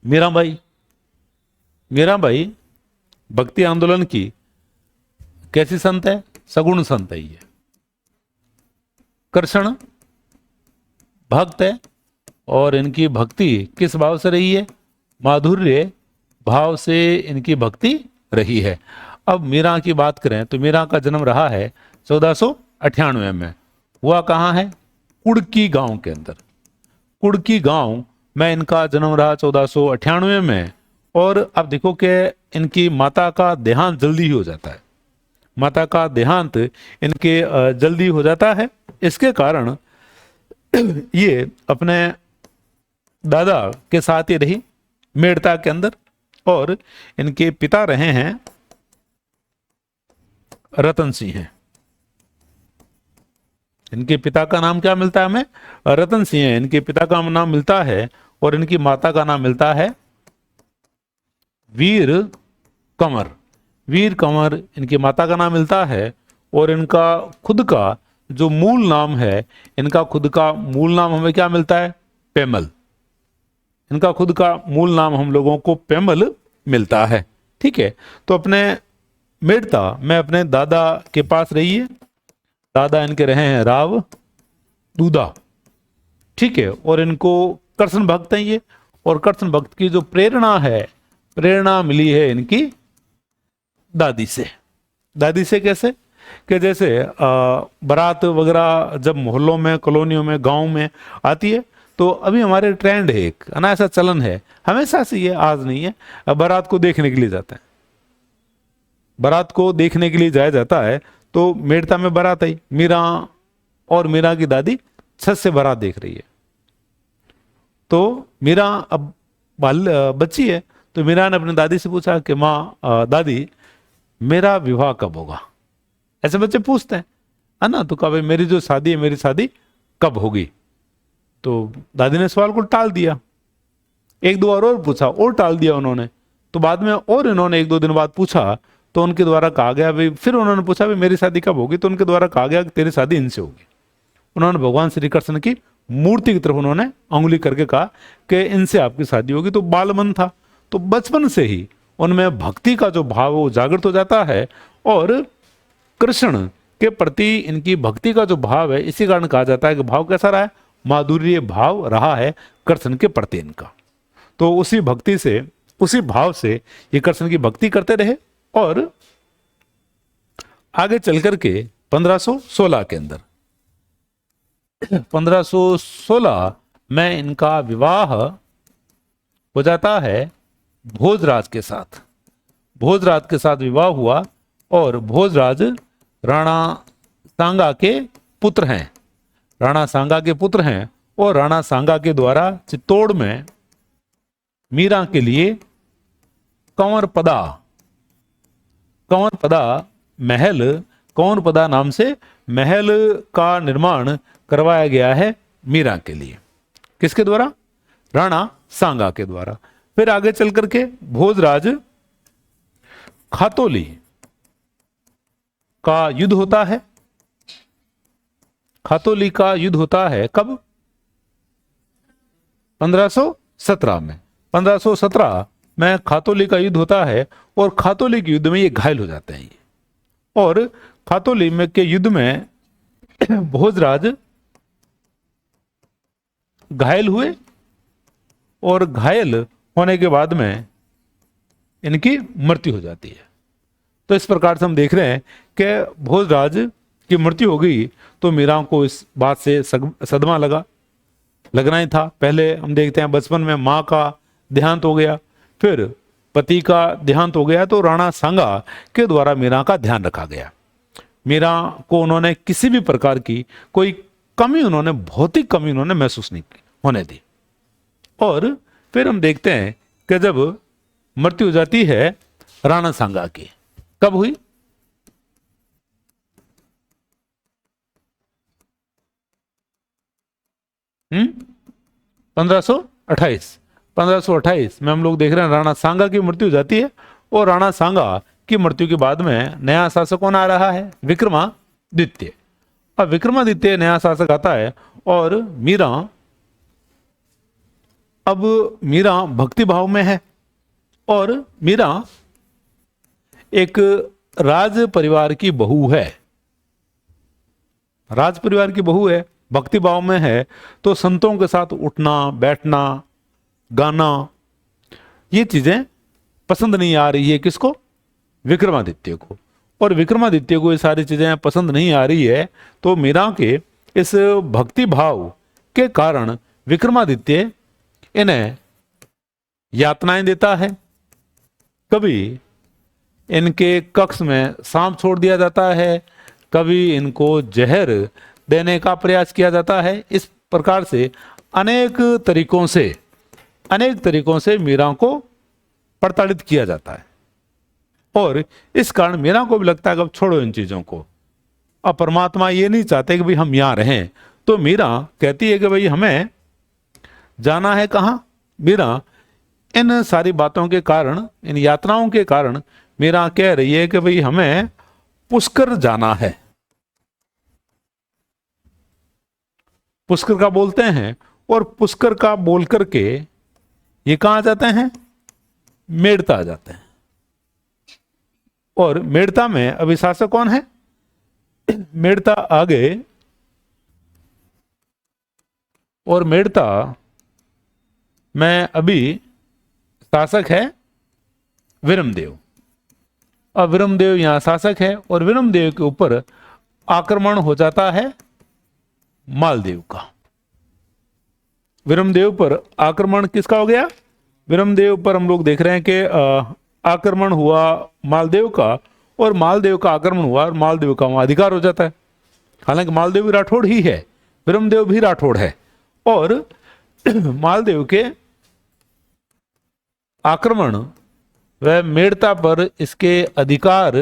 मीराबाई। मीराबाई भक्ति आंदोलन की कैसी संत है? सगुण संत है ये। कृष्ण भक्त है और इनकी भक्ति किस भाव से रही है? माधुर्य भाव से इनकी भक्ति रही है। अब मीरा की बात करें तो मीरा का जन्म रहा है 1498 में। हुआ कहाँ है? कुड़की गांव के अंदर। कुड़की गांव में इनका जन्म रहा 1498 में। और अब देखो कि इनकी माता का देहांत जल्दी ही हो जाता है। माता का देहांत इनके जल्दी हो जाता है। इसके कारण ये अपने दादा के साथ ही रही मेड़ता के अंदर। और इनके पिता रहे हैं रतन सिंह हैं। इनके पिता का नाम क्या मिलता है हमें? रतन सिंह है इनके पिता का नाम मिलता है। और इनकी माता का नाम मिलता है वीर कंवर। वीर कंवर इनकी माता का नाम मिलता है। और इनका खुद का जो मूल नाम है, इनका खुद का मूल नाम हमें क्या मिलता है? पेमल। इनका खुद का मूल नाम हम लोगों को पेमल मिलता है। ठीक है, तो अपने मेड़ता में अपने दादा के पास रही है। दादा इनके रहे हैं राव दूधा। ठीक है, और इनको कृष्ण भक्त हैं ये। और कृष्ण भक्त की जो प्रेरणा है, प्रेरणा मिली है इनकी दादी से। दादी से कैसे? कि जैसे बारात वगैरह जब मोहल्लों में, कॉलोनियों में, गांव में आती है तो अभी हमारे ट्रेंड है एक, है ना, ऐसा चलन है, हमेशा से ये, आज नहीं है। अब बारात को देखने के लिए जाते हैं, बारात को देखने के लिए जाया जाता है। तो मेड़ता में बारात आई, मीरा और मीरा की दादी छत से बारात देख रही है। तो मीरा अब बच्ची है, तो मीरा ने अपनी दादी से पूछा कि माँ, दादी मेरा विवाह कब होगा? ऐसे बच्चे पूछते हैं, है ना। तो कहा भाई मेरी जो शादी है, मेरी शादी कब होगी? तो दादी ने सवाल को टाल दिया। एक दो बार और पूछा और टाल दिया उन्होंने। तो बाद में और इन्होंने एक दो दिन बाद पूछा तो उनके द्वारा कहा गया भाई, फिर उन्होंने पूछा भाई मेरी शादी कब होगी? तो उनके द्वारा कहा गया कि तेरी शादी इनसे होगी। उन्होंने भगवान श्री कृष्ण की मूर्ति की तरफ उन्होंने उंगली करके कहा कि इनसे आपकी शादी होगी। तो बाल मन था, तो बचपन से ही उनमें भक्ति का जो भाव वो जागृत हो जाता है। और कृष्ण के प्रति इनकी भक्ति का जो भाव है, इसी कारण कहा जाता है कि भाव कैसा रहा है? माधुर्य भाव रहा है कृष्ण के प्रति इनका। तो उसी भक्ति से, उसी भाव से ये कृष्ण की भक्ति करते रहे। और आगे चल करके 1516 के अंदर, 1516 में इनका विवाह हो जाता है भोजराज के साथ। भोजराज के साथ विवाह हुआ। और भोजराज राणा सांगा के पुत्र हैं। राणा सांगा के पुत्र हैं। और राणा सांगा के द्वारा चित्तौड़ में मीरा के लिए कंवरपदा महल, कंवरपदा नाम से महल का निर्माण करवाया गया है मीरा के लिए। किसके द्वारा? राणा सांगा के द्वारा। फिर आगे चल करके भोजराज खातोली का युद्ध होता है। खातोली का युद्ध होता है कब? 1517 में। 1517 में खातोली का युद्ध होता है। और खातोली के युद्ध में ये घायल हो जाते हैं ये। और खातोली में के युद्ध में भोजराज घायल हुए। और घायल होने के बाद में इनकी मृत्यु हो जाती है। तो इस प्रकार से हम देख रहे हैं कि भोजराज की मृत्यु हो गई तो मीरा को इस बात से सदमा लगना ही था। पहले हम देखते हैं बचपन में माँ का देहांत हो गया, फिर पति का देहांत हो गया, तो राणा सांगा के द्वारा मीरा का ध्यान रखा गया। मीरा को उन्होंने किसी भी प्रकार की कोई कमी, उन्होंने भौतिक कमी उन्होंने महसूस नहीं होने दी। और फिर हम देखते हैं कि जब मृत्यु हो जाती है राणा सांगा की, कब हुई? हम्म 1528। 1528 में हम लोग देख रहे हैं राणा सांगा की मृत्यु हो जाती है। और राणा सांगा की मृत्यु के बाद में नया शासक कौन आ रहा है? विक्रमादित्य। अब विक्रमादित्य नया शासक आता है और मीरा अब मीरा भक्ति भाव में है और मीरा एक राज परिवार की बहू है, राज परिवार की बहू है, भक्ति भाव में है, तो संतों के साथ उठना बैठना गाना ये चीजें पसंद नहीं आ रही है। किसको? विक्रमादित्य को। और विक्रमादित्य को ये सारी चीजें पसंद नहीं आ रही है, तो मीरा के इस भक्ति भाव के कारण विक्रमादित्य इन्हें यातनाएं देता है। कभी इनके कक्ष में सांप छोड़ दिया जाता है, कभी इनको जहर देने का प्रयास किया जाता है। इस प्रकार से अनेक तरीकों से मीरा को प्रताड़ित किया जाता है। और इस कारण मीरा को भी लगता है कि अब छोड़ो इन चीजों को, अब परमात्मा ये नहीं चाहते कि भाई हम यहां रहें। तो मीरा कहती है कि भाई हमें जाना है कहां? मीरा इन सारी बातों के कारण, इन यात्राओं के कारण मीरा कह रही है कि भाई हमें पुष्कर जाना है। पुष्कर का बोलते हैं और पुष्कर का बोल करके ये कहां जाते हैं? मेड़ता जाते हैं। और मेड़ता में अभी शासक कौन है? मेड़ता आ गए और मेड़ता में अभी शासक है विरमदेव। अब विरमदेव यहां शासक है और विरमदेव के ऊपर आक्रमण हो जाता है मालदेव का। विरमदेव पर आक्रमण किसका हो गया? विरमदेव पर हम लोग देख रहे हैं कि आक्रमण हुआ मालदेव का, और मालदेव का आक्रमण हुआ और मालदेव का वहां अधिकार हो जाता है। हालांकि मालदेव भी राठौड़ ही है, विरमदेव भी राठौड़ है, और मालदेव के आक्रमण व मेड़ता पर इसके अधिकार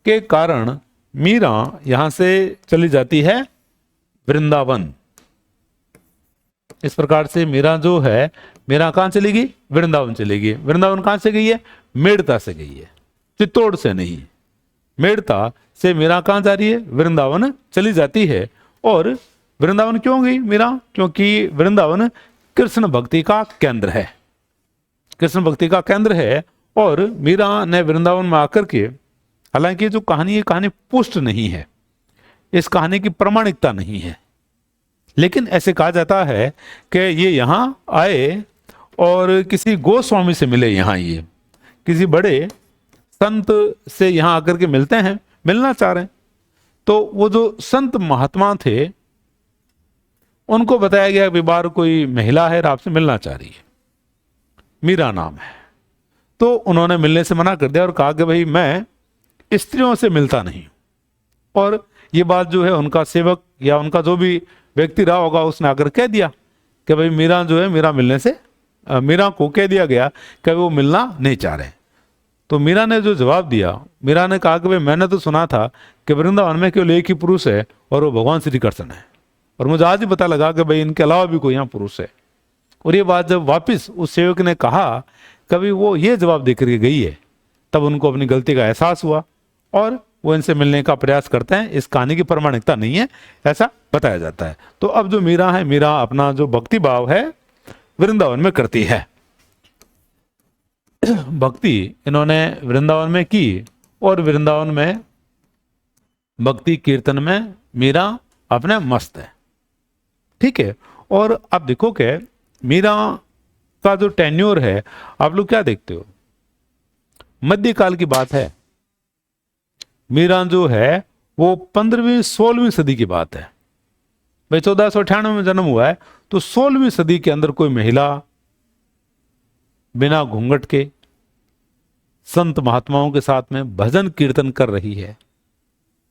के कारण मीरा यहां से चली जाती है वृंदावन। इस प्रकार से मीरा जो है, मीरा कहां चली गई? वृंदावन चली गई। वृंदावन कहां से गई है? मेड़ता से गई है, चित्तौड़ से नहीं। मेड़ता से मीरा कहां जा रही है? वृंदावन चली जाती है। और वृंदावन क्यों गई मीरा? क्योंकि वृंदावन कृष्ण भक्ति का केंद्र है, कृष्ण भक्ति का केंद्र है। और मीरा ने वृंदावन में आकर के, हालांकि जो कहानी, ये कहानी पुष्ट नहीं है, इस कहानी की प्रामाणिकता नहीं है, लेकिन ऐसे कहा जाता है कि ये यहाँ आए और किसी गोस्वामी से मिले। यहाँ ये किसी बड़े संत से यहाँ आकर के मिलते हैं, मिलना चाह रहे हैं। तो वो जो संत महात्मा थे उनको बताया गया कि बाहर कोई महिला है, आपसे मिलना चाह रही है, मीरा नाम है। तो उन्होंने मिलने से मना कर दिया और कहा कि भाई मैं स्त्रियों से मिलता नहीं। और ये बात जो है उनका सेवक या उनका जो भी व्यक्ति रहा होगा उसने आकर कह दिया कि भाई मीरा जो है, मीरा को कह दिया गया कि वो मिलना नहीं चाह रहे। तो मीरा ने जो जवाब दिया, मीरा ने कहा कि भाई मैंने तो सुना था कि वृंदावन में केवल एक ही पुरुष है और वो भगवान श्री कृष्ण है, और मुझे आज ही पता लगा कि भाई इनके अलावा भी कोई यहाँ पुरुष है। और ये बात जब वापिस उस सेवक ने कहा, कभी वो ये जवाब देकर के गई है, तब उनको अपनी गलती का एहसास हुआ और वो इनसे मिलने का प्रयास करते हैं। इस कहानी की प्रामाणिकता नहीं है, ऐसा बताया जाता है। तो अब जो मीरा है, मीरा अपना जो भक्ति भाव है वृंदावन में करती है। भक्ति इन्होंने वृंदावन में की और वृंदावन में भक्ति कीर्तन में मीरा अपने मस्त है। ठीक है। और आप देखो कि मीरा का जो टेन्योर है, आप लोग क्या देखते हो, मध्यकाल की बात है। मीरा जो है वो 15वीं 16वीं सदी की बात है। भाई 1498 में जन्म हुआ है, तो 16वीं सदी के अंदर कोई महिला बिना घूंघट के संत महात्माओं के साथ में भजन कीर्तन कर रही है।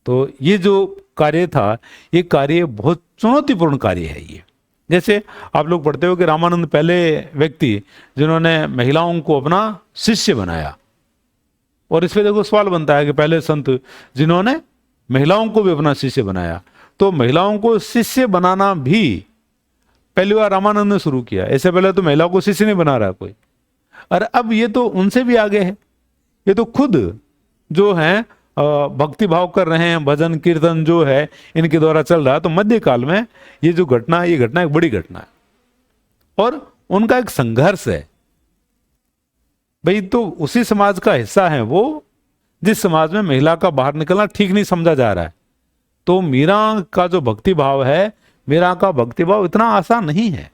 तो ये जो कार्य था, ये कार्य बहुत चुनौतीपूर्ण कार्य है। ये जैसे आप लोग पढ़ते हो कि रामानंद पहले व्यक्ति जिन्होंने महिलाओं को अपना शिष्य बनाया। और इस पे देखो सवाल बनता है कि पहले संत जिन्होंने महिलाओं को भी अपना शिष्य बनाया, तो महिलाओं को शिष्य बनाना भी पहली बार रामानंद ने शुरू किया। इससे पहले तो महिला को शिष्य नहीं बना रहा कोई। और अब ये तो उनसे भी आगे है, ये तो खुद जो है भक्ति भाव कर रहे हैं, भजन कीर्तन जो है इनके द्वारा चल रहा है। तो मध्यकाल में ये जो घटना है, ये घटना एक बड़ी घटना है। और उनका एक संघर्ष है भाई। तो उसी समाज का हिस्सा है वो, जिस समाज में महिला का बाहर निकलना ठीक नहीं समझा जा रहा है। तो मीरा का जो भक्ति भाव है, मीरा का भक्ति भाव इतना आसान नहीं है।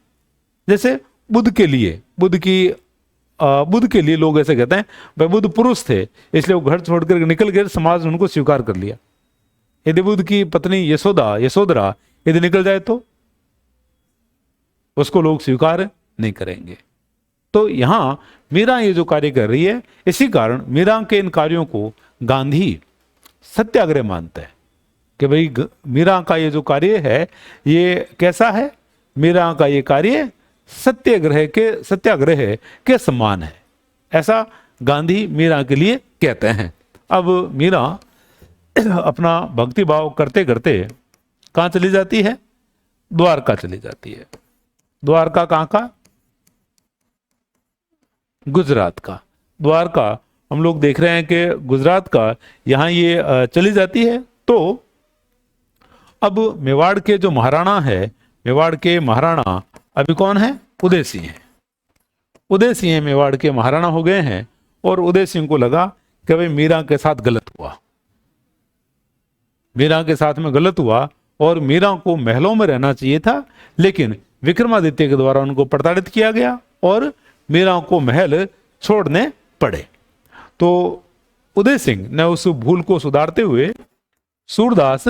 जैसे बुद्ध के लिए, बुद्ध के लिए लोग ऐसे कहते हैं भाई बुद्ध पुरुष थे इसलिए वो घर छोड़कर निकल गए, समाज ने उनको स्वीकार कर लिया। यदि बुद्ध की पत्नी यशोधरा यदि निकल जाए तो उसको लोग स्वीकार नहीं करेंगे। तो यहां मीरा ये जो कार्य कर रही है, इसी कारण मीरा के इन कार्यों को गांधी सत्याग्रह मानता है कि भाई मीरा का ये जो कार्य है ये कैसा है, मीरा का ये कार्य सत्याग्रह के समान है, ऐसा गांधी मीरा के लिए कहते हैं। अब मीरा अपना भक्ति भाव करते करते कहां चली जाती है? द्वारका चली जाती है। द्वारका कहां का? गुजरात का। द्वारका हम लोग देख रहे हैं कि गुजरात का यहां ये चली जाती है। तो अब मेवाड़ के जो महाराणा है, मेवाड़ के महाराणा अभी कौन है? उदय सिंह है। उदय सिंह मेवाड़ के महाराणा हो गए हैं और उदय सिंह को लगा कि भाई मीरा के साथ गलत हुआ, मीरा के साथ में गलत हुआ और मीरा को महलों में रहना चाहिए था, लेकिन विक्रमादित्य के द्वारा उनको प्रताड़ित किया गया और मीरा को महल छोड़ने पड़े। तो उदय सिंह ने उस भूल को सुधारते हुए सूरदास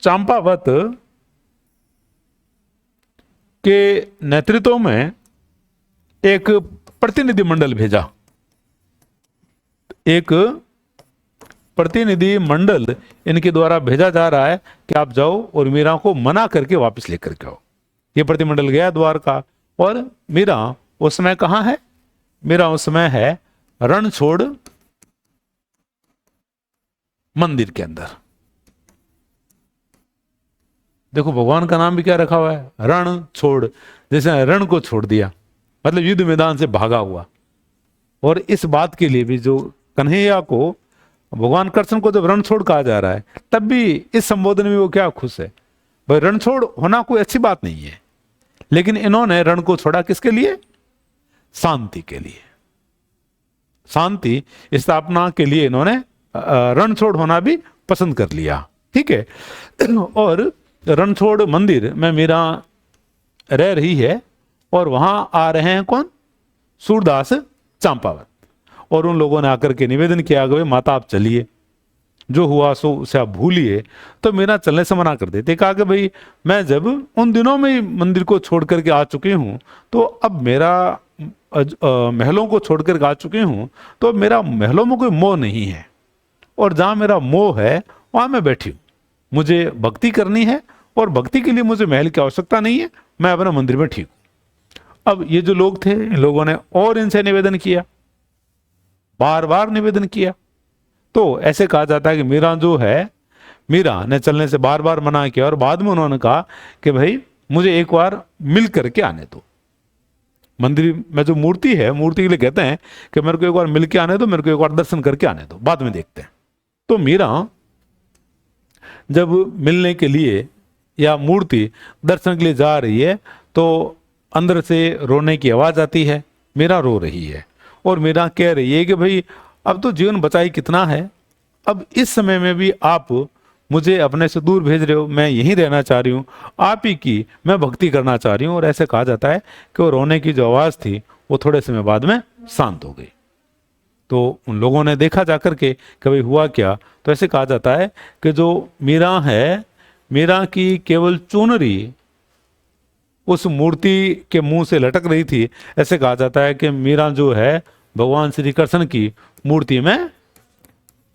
चंपावत के नेतृत्व में एक प्रतिनिधि मंडल भेजा। एक प्रतिनिधि मंडल इनके द्वारा भेजा जा रहा है कि आप जाओ और मीरा को मना करके वापस लेकर के आओ। ये प्रतिमंडल गया द्वारका और मीरा उस समय कहां है? मीरा उस समय है रणछोड़ मंदिर के अंदर। देखो भगवान का नाम भी क्या रखा हुआ है? रण छोड़, जैसे रण को छोड़ दिया मतलब युद्ध मैदान से भागा हुआ। और इस बात के लिए भी जो कन्हैया को, भगवान कृष्ण को जब रणछोड़ कहा जा रहा है तब भी इस संबोधन में वो क्या खुश है भाई। रणछोड़ होना कोई अच्छी बात नहीं है, लेकिन इन्होंने रण को छोड़ा किसके लिए? शांति के लिए, शांति स्थापना के लिए इन्होंने रणछोड़ होना भी पसंद कर लिया। ठीक है। और रणछोड़ मंदिर में मीरा रह रही है और वहां आ रहे हैं कौन? सूरदास चंपावत। और उन लोगों ने आकर के निवेदन किया कि माता आप चलिए, जो हुआ सो उसे आप भूलिए। तो मीरा चलने से मना कर देते, कहा कि भाई मैं जब उन दिनों में ही मंदिर को छोड़ करके आ चुकी हूं तो अब मेरा महलों को छोड़ करके आ चुकी हूं तो अब मेरा महलों में कोई मोह नहीं है, और जहां मेरा मोह है वहां मैं बैठी हूं। मुझे भक्ति करनी है और भक्ति के लिए मुझे महल की आवश्यकता नहीं है, मैं अपने मंदिर में ठीक हूं। अब ये जो लोग थे, इन लोगों ने और इनसे निवेदन किया, बार बार निवेदन किया। तो ऐसे कहा जाता है कि मीरा जो है, मीरा ने चलने से बार बार मना किया और बाद में उन्होंने कहा कि भाई मुझे एक बार मिल करके आने दो। मंदिर में जो मूर्ति है, मूर्ति के लिए कहते हैं कि मेरे को एक बार मिल के आने दो, मेरे को एक बार दर्शन करके आने दो, बाद में देखते हैं। तो मीरा जब मिलने के लिए या मूर्ति दर्शन के लिए जा रही है तो अंदर से रोने की आवाज आती है। मीरा रो रही है और मीरा कह रही है कि भाई अब तो जीवन बचा ही कितना है, अब इस समय में भी आप मुझे अपने से दूर भेज रहे हो, मैं यहीं रहना चाह रही हूँ, आप ही की मैं भक्ति करना चाह रही हूँ। और ऐसे कहा जाता है कि वो रोने की जो आवाज थी वो थोड़े समय बाद में शांत हो गई। तो उन लोगों ने देखा जाकर के कि भाई हुआ क्या। तो ऐसे कहा जाता है कि जो मीरा है, मीरा की केवल चुनरी उस मूर्ति के मुंह से लटक रही थी। ऐसे कहा जाता है कि मीरा जो है भगवान श्री कृष्ण की मूर्ति में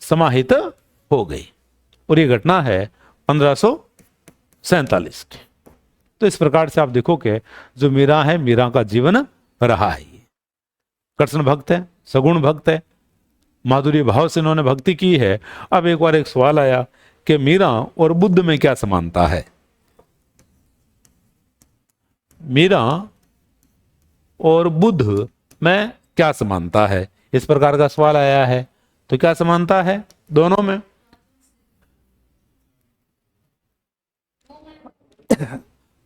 समाहित हो गई। और ये घटना है 1547 की। तो इस प्रकार से आप देखो कि जो मीरा है, मीरा का जीवन रहा है, कृष्ण भक्त है, सगुण भक्त है, माधुर्य भाव से इन्होंने भक्ति की है। अब एक बार एक सवाल आया कि मीरा और बुद्ध में क्या समानता है? मीरा और बुद्ध में क्या समानता है, इस प्रकार का सवाल आया है। तो क्या समानता है दोनों में?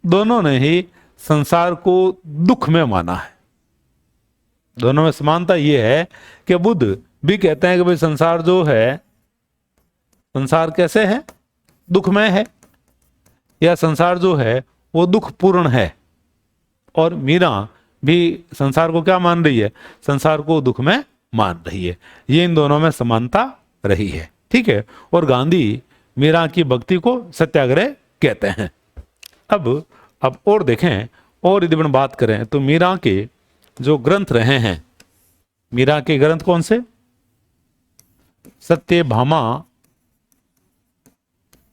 दोनों ने ही संसार को दुख में माना है। दोनों में समानता ये है कि बुद्ध भी कहते हैं कि भाई संसार जो है, संसार कैसे है, दुखमय है, या संसार जो है वो दुख पूर्ण है। और मीरा भी संसार को क्या मान रही है, संसार को दुख में मान रही है। ये इन दोनों में समानता रही है, ठीक है। और गांधी मीरा की भक्ति को सत्याग्रह कहते हैं। अब और देखें, और यदि अपन बात करें तो मीरा के जो ग्रंथ रहे हैं, मीरा के ग्रंथ कौन से, सत्यभामा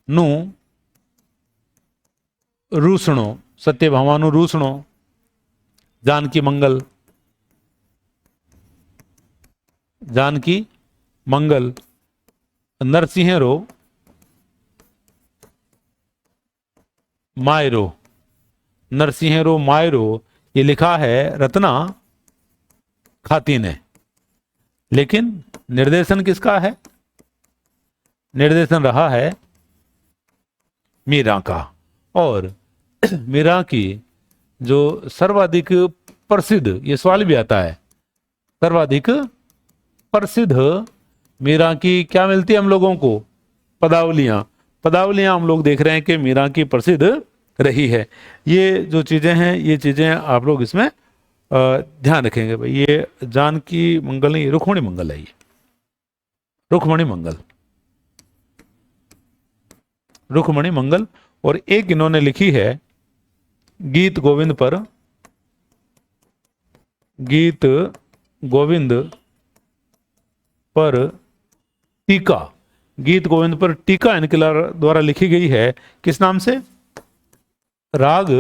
नु रूसणो, सत्यभामा नु रूसणो, जानकी मंगल, जानकी मंगल, नरसिंहरो मायरो, नरसिंहरो मायरो, ये लिखा है रत्ना खाती ने, लेकिन निर्देशन किसका है, निर्देशन रहा है मीरा का। और मीरा की जो सर्वाधिक प्रसिद्ध, ये सवाल भी आता है, सर्वाधिक प्रसिद्ध मीरा की क्या मिलती है हम लोगों को, पदावलियां। पदावलियां हम लोग देख रहे हैं कि मीरा की प्रसिद्ध रही है। ये जो चीजें हैं, ये चीजें आप लोग इसमें ध्यान रखेंगे। भाई ये जानकी मंगल नहीं, रुक्मणी मंगल है, ये रुक्मणी मंगल, रुक्मणी मंगल। और एक इन्होंने लिखी है गीत गोविंद पर, गीत गोविंद पर टीका, गीत गोविंद पर टीका इनके द्वारा लिखी गई है। किस नाम से, राग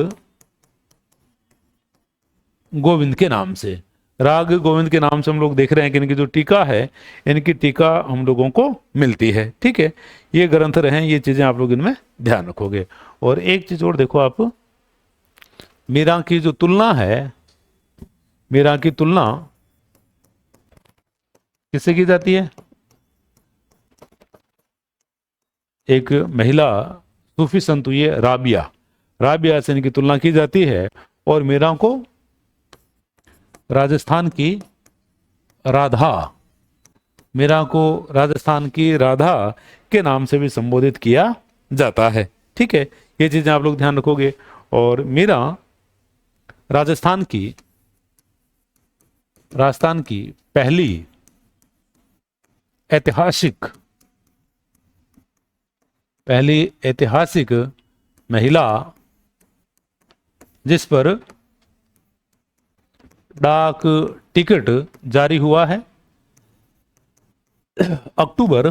गोविंद के नाम से, राग गोविंद के नाम से हम लोग देख रहे हैं कि इनकी जो टीका है, इनकी टीका हम लोगों को मिलती है, ठीक है। ये ग्रंथ रहे, ये चीजें आप लोग इनमें ध्यान रखोगे। और एक चीज और देखो आप, मीरा की जो तुलना है, मीरा की तुलना किससे की जाती है, एक महिला सूफी संत हुई है राबिया, राबिया से इनकी तुलना की जाती है। और मीरा को राजस्थान की राधा, मीरा को राजस्थान की राधा के नाम से भी संबोधित किया जाता है, ठीक है। ये चीजें आप लोग ध्यान रखोगे। और मीरा राजस्थान की पहली ऐतिहासिक महिला जिस पर डाक टिकट जारी हुआ है अक्टूबर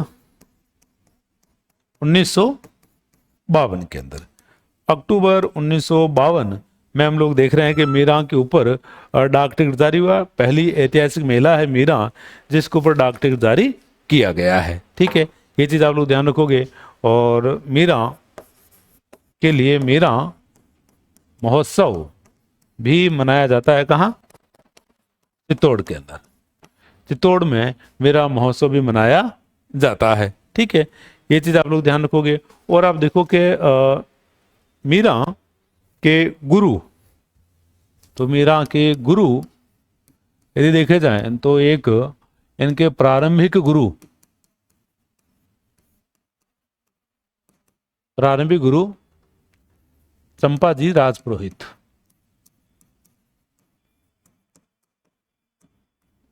1952 के अंदर। अक्टूबर 1952 में हम लोग देख रहे हैं कि मीरा के ऊपर डाक टिकट जारी हुआ। पहली ऐतिहासिक महिला है मीरा जिसके ऊपर डाक टिकट जारी किया गया है, ठीक है। ये चीज आप लोग ध्यान रखोगे। और मीरा के लिए मीरा महोत्सव भी मनाया जाता है, कहाँ, चित्तौड़ के अंदर, चित्तौड़ में मीरा महोत्सव भी मनाया जाता है, ठीक है। ये चीज आप लोग ध्यान रखोगे। और आप देखो कि मीरा के गुरु, तो मीरा के गुरु यदि देखे जाए तो एक इनके प्रारंभिक गुरु चंपाजी राजपुरोहित,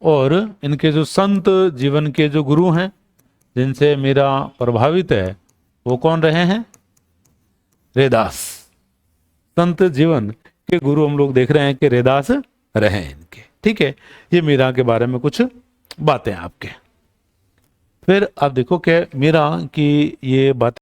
और इनके जो संत जीवन के जो गुरु हैं जिनसे मीरा प्रभावित है, वो कौन रहे हैं, रैदास। संत जीवन के गुरु हम लोग देख रहे हैं कि रैदास रहे हैं इनके, ठीक है। ये मीरा के बारे में कुछ बातें आपके। फिर आप देखो कि मीरा की ये बातें